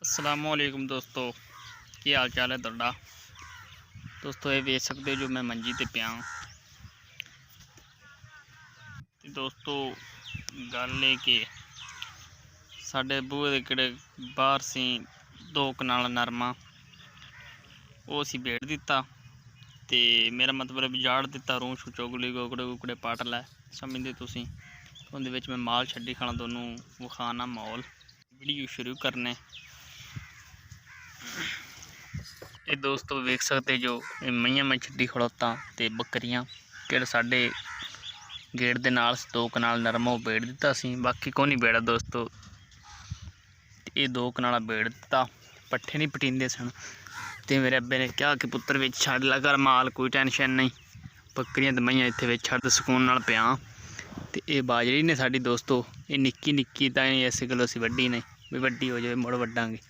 असलामुअलैकुम दोस्तों, की हाल चाल है तुहाडा। दोस्तों ये वेख सकते हो जो मैं मंजी ते पिया। दोस्तों गल है कि साडे बूहे दे किड़े बाहर सी 2 कनाल नरमा वो असी बेड़ दिता ते मेरा मतलब जाड़ दिता रूह चुगली गोगड़े गुगड़े पट लै समझते तुसी। उहदे विच मैं माल छड्डी खाना दोनों विखाना माहौल वीडियो शुरू करने। ये दोस्तों वेख सकते जो मईयां मैं छड्डी खड़ोता ते बकरियां किड़ साडे गेट दे नाल 2 कनाल नरमा बेड़ दिता सी, बाकी को नहीं बेड़ा दोस्तों। ये 2 कनाला बेड़ दिता, पट्ठे नहीं पटींदे सन ते मेरे अब्बे ने कहा कि पुत्तर विच छड्ड ला कर माल, कोई टेंशन नहीं, बकरियां ते मईयां इत्थे विच छड्ड सुकून नाल पिया। ते ये बाजरी ने साडी दोस्तों, ये निक्की निक्की तां इस गल्लों असीं वड्डी नहीं भी वड्डी हो जाए मुड़ वड्डांगे।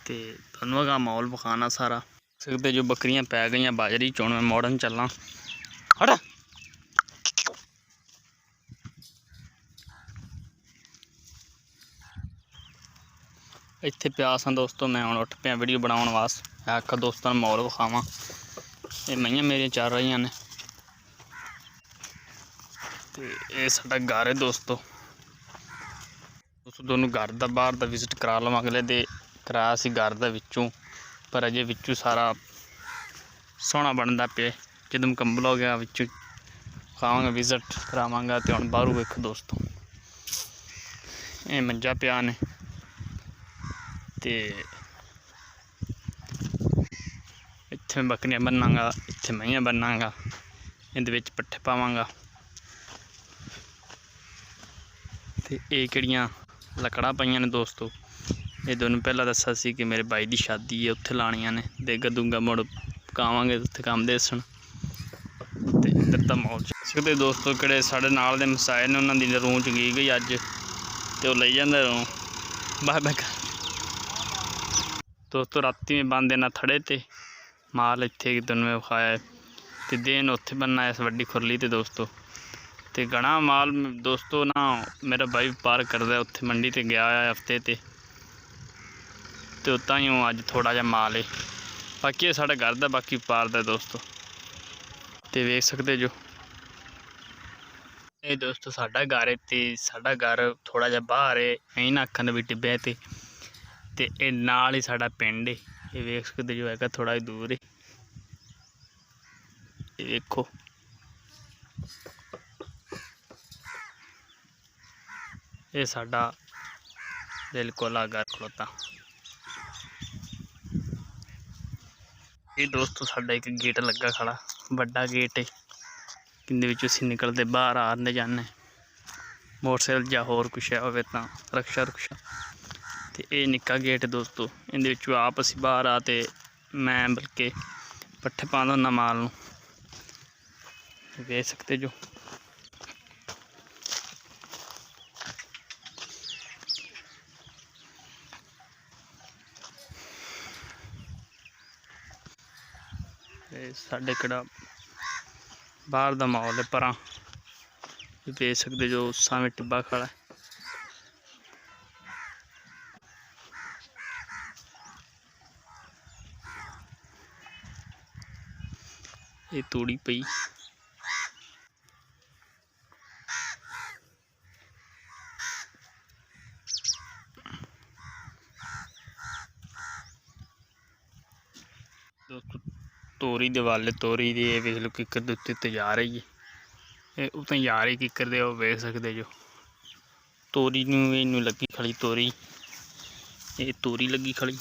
तो तुहानूं अगा माहौल विखाना सारा सकते जो बकरियां पै गई बाजरी चुन मैं मॉडर्न चलना। हट इत्थे प्यास दोस्तों, मैं हुण उठ पिया वीडियो बनाउण वास्ते। आखा दोस्तों माहौल विखावां। ये मईयां मेरियां चल रही ने ते ये साडा घर है दोस्तों। दोनों घर दा बाहर दा विजिट करा लवां अगले दे कराया सी घर दा विचों, पर अजे विचों सारा सोहना बनता पे। जदों मुकम्मल हो गया विचों खावांगा विजिट करावांगा। तो हुण बाहरों वेखो दोस्तों, ये मंजा पिया ने ते इत्थे मैं बकरियां बन्नांगा, इत्थे मईयां बन्नांगा, इहदे विच पट्ठे पावांगा। ते ये किहड़ियां लकड़ां पईयां ने दोस्तों, ये दोनों पहला दस्सा सी कि मेरे भाई की शादी है उत्थे लानियां ने, देगा दूंगा मुड़ पकावांगे उत्थे काम देसन। ते इधर दा माहौल सकते दोस्तों किहड़े साढ़े नाल दे मसाए ने उन्हां दी रूह च गई अज, ते ओह लई जांदे रूह बाय बाय। दोस्तों राती में बंद देना थड़े ते माल इत्थे दोनों विखाया ते देन उत्थे बनना इस वड्डी खुरली ते दोस्तों। ते घना माल दोस्तों ना मेरा भाई पार करदा उत्थे मंडी ते गया हफ्ते ते उत्तां ही अज थोड़ा जा माल है, बाकी साढ़े घर दा बाकी पार दा दोस्तों। ते वेख सकते जो ये दोस्तों साडा घर है ते साडा घर थोड़ा जा बाहर है, यहीं ना आखन भी टिब्बे ते ये नाल ही साडा पिंड है। ये वेख सकते जो है थोड़ा ही दूर है। ये देखो ये साडा बिल्कुल घर खलोता। ये दोस्तों साडा एक गेट लगा खड़ा, बड़ा गेट है, किंदे विचों असीं निकलते बाहर आने जाने मोटरसाइकिल या होर कुछ है होवे तां रक्षा रुक्षा। ते ये निक्का गेट है दोस्तों, इहदे विचों आप असीं बाहर आ ते मैं बल्कि पट्ठे पांदा हुंदा माल नूं। देख सकते जो साडे किड़ा बाहर दा माहौल है। परां देख सकते जो उस्सां में टिब्बा खड़ा है। ये तूड़ी पई दोस्तों, तोरी दे वाले तोरी दी वेख लो किकर दे उत्ते ते जा रही है, उत्ते जा रही किकर दे वेख सकते जो तोरी नूं लगी खड़ी तोरी, ये तोरी लगी खड़ी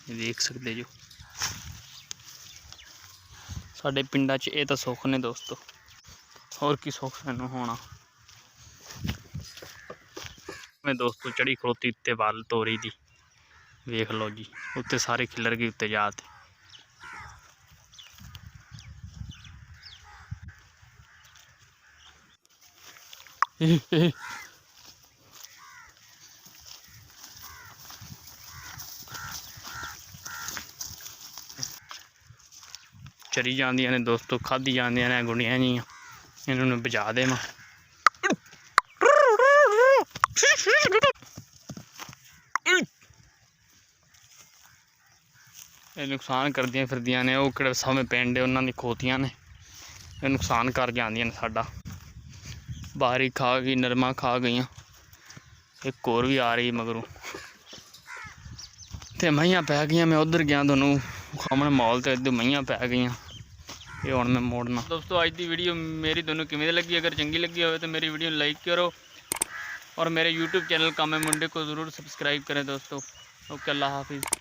देख सकते जो। साडे पिंडां च ये तां सुख ने दोस्तों, होर की सुख मैनूं होना। मैं दोस्तों चढ़ी खड़ोती उत्ते वाल तोरी दी वेख लो जी, उत्ते सारे खिलर गए उत्ते जाते। चरी जांदियां ने दोस्तों, खाधी जांदियां ने गुंडियां जियां, इन्होंने बजा देवां। ਇਹ ਨੁਕਸਾਨ ਕਰਦੀਆਂ ਫਿਰਦੀਆਂ ਨੇ। ਉਹ ਕਿਹੜੇ ਸਾਹਮਣੇ ਪਿੰਡ ਉਹਨਾਂ ਦੀ ਖੋਤੀਆਂ ਨੇ, ਇਹ ਨੁਕਸਾਨ ਕਰ ਜਾਂਦੀਆਂ ਨੇ ਸਾਡਾ। ਬਾਹਰੀ ਖਾ ਗਈ, ਨਰਮਾ ਖਾ ਗਈਆਂ, ਇੱਕ ਹੋਰ ਵੀ ਆ ਰਹੀ ਮਗਰੋਂ ਤੇ ਮਈਆਂ ਪੈ ਗਈਆਂ। ਮੈਂ ਉਧਰ ਗਿਆ ਤੁਹਾਨੂੰ ਸਾਹਮਣੇ ਮॉल ਤੇ ਇੱਧਰ ਮਈਆਂ ਪੈ ਗਈਆਂ। ਇਹ ਹੁਣ मैं मोड़ना। दोस्तों आज की वीडियो मेरी दोनों किमें लगी, अगर चंगी लगी हो तो मेरी वीडियो लाइक करो और मेरे YouTube चैनल कामे मुंडे को ज़रूर सब्सक्राइब करें दोस्तों। ओके, अल्लाह हाफिज़।